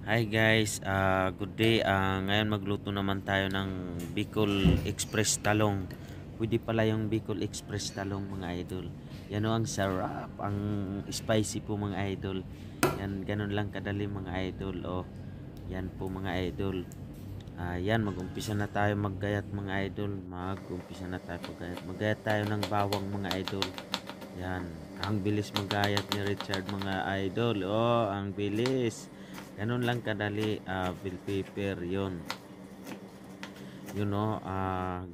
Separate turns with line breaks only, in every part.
Hi guys, good day. Ngayon magluto naman tayo ng Bicol Express talong. Pwede pala yung Bicol Express talong mga idol. Yan o, ang sarap, ang spicy po mga idol. Yan, ganun lang kadali mga idol. Yan po mga idol. Yan, mag-umpisa na tayo maggayat mga idol. Mag-umpisa na tayo maggayat. Maggayat tayo ng bawang mga idol. Yan, ang bilis maggayat ni Richard mga idol. Ang bilis. Ganun lang kadali, bell pepper, yun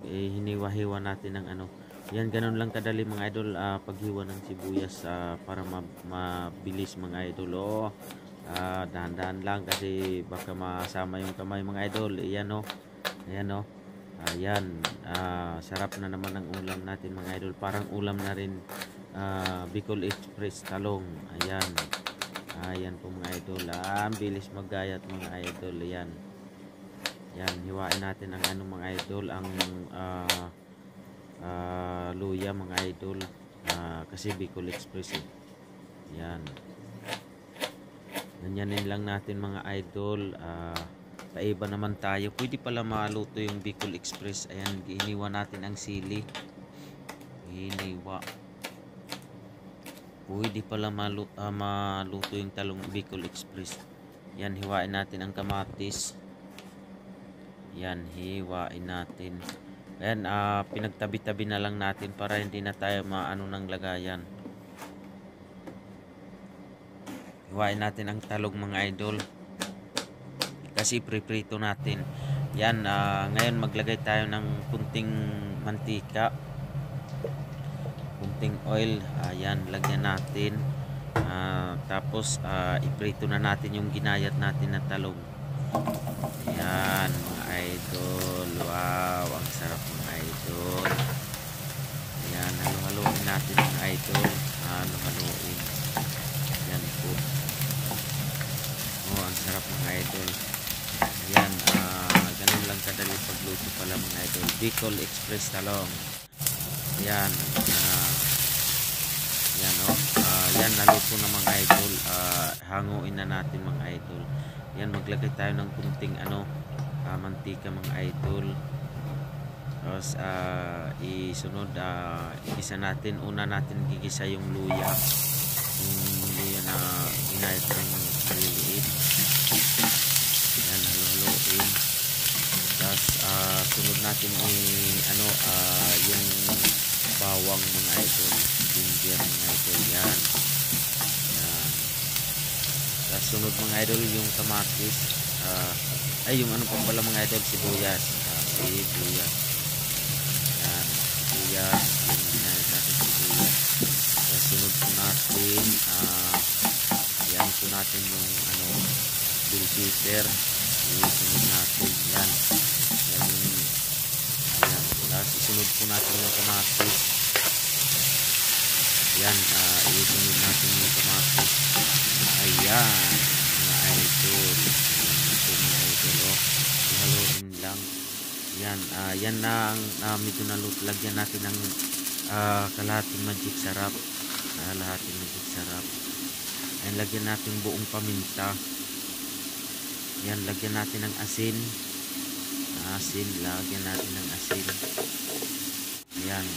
hiniwa-hiwa natin ng ano. Yan, ganun lang kadali mga idol, paghiwa ng sibuyas, para mabilis mga idol. Dahan-dahan lang kasi baka masama yung kamay mga idol. Ayan ayan, sarap na naman ang ulam natin mga idol, parang ulam na rin, Bicol Express talong. Ayan po mga idol, ang bilis maggayat mga idol. Yan, hiwain natin ang ano mga idol, ang luya mga idol, kasi Bicol Express yan, ganyanin lang natin mga idol. Paiba naman tayo, pwede pala maluto yung Bicol Express. Ayan, hiniwa natin ang sili, hiniwa. Pwede pala maluto yung talong Bicol Express. Yan, hiwain natin ang kamatis. Yan, hiwain natin. Ayan, pinagtabi-tabi na lang natin para hindi na tayo maano ng lagayan. Hiwain natin ang talong mga idol, kasi priprito natin. Yan, ngayon maglagay tayo ng kunting mantika, kunting oil. Ayan, lagyan natin. Tapos iprito na natin yung ginayat natin na talong. Yan mga idol, wow, ang sarap mga idol. Yan, halo-haloin natin mga idol, halo-haloin. Yan po, ang sarap mga idol. Yan, ganun lang kadali pagluto pala mga idol, Bicol Express talong. Yan, yan, naluto na mga idol. Hanguin na natin mga idol. Yan, maglagay tayo ng kunting mantika mga idol. Tapos isunod, igisa natin. Una natin gigisa yung luya, na ginayat ng maliliit. Yan, halo-haloin. Tapos sunod natin yung bawang mga idol, ginger mga idol. Yan. Tapos sunod mga idol yung kamatis, yung ano pa pala mga idol, sibuyas. Sibuyas. Yan, sibuyas. Yung ginayat natin sibuyas. Tapos sunod po natin, yan po natin yung bell pepper. Sunod natin yan. Tapos isunod po natin yung kamatis. Yan, isunod natin yung kamatis. Ayan mga idol, mga idol, ihaluin lang. Yan, yan na ang medyo naluto. Lagyan natin ng kalahating magic sarap. Kalahating magic sarap. Ayan, lagyan natin buong paminta. Yan, lagyan natin ng asin. Lagyan natin ng asin. Yan,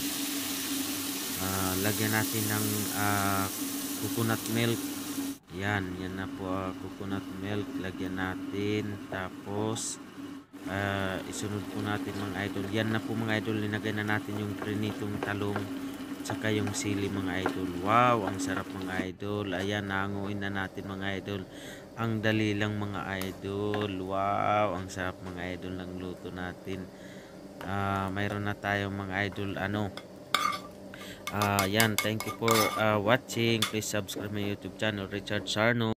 lagyan natin ng coconut milk. Yan na po, coconut milk lagyan natin. Tapos isunod po natin mga idol. Yan na po mga idol, linagay na natin yung prinitong talong saka yung sili mga idol. Wow, ang sarap mga idol. Ayan, nanguin na natin mga idol. Ang dali lang mga idol. Wow, ang sarap mga idol ng luto natin. Mayroon na tayong mga idol yan, thank you for watching. Please subscribe my YouTube channel, Richard Sarno.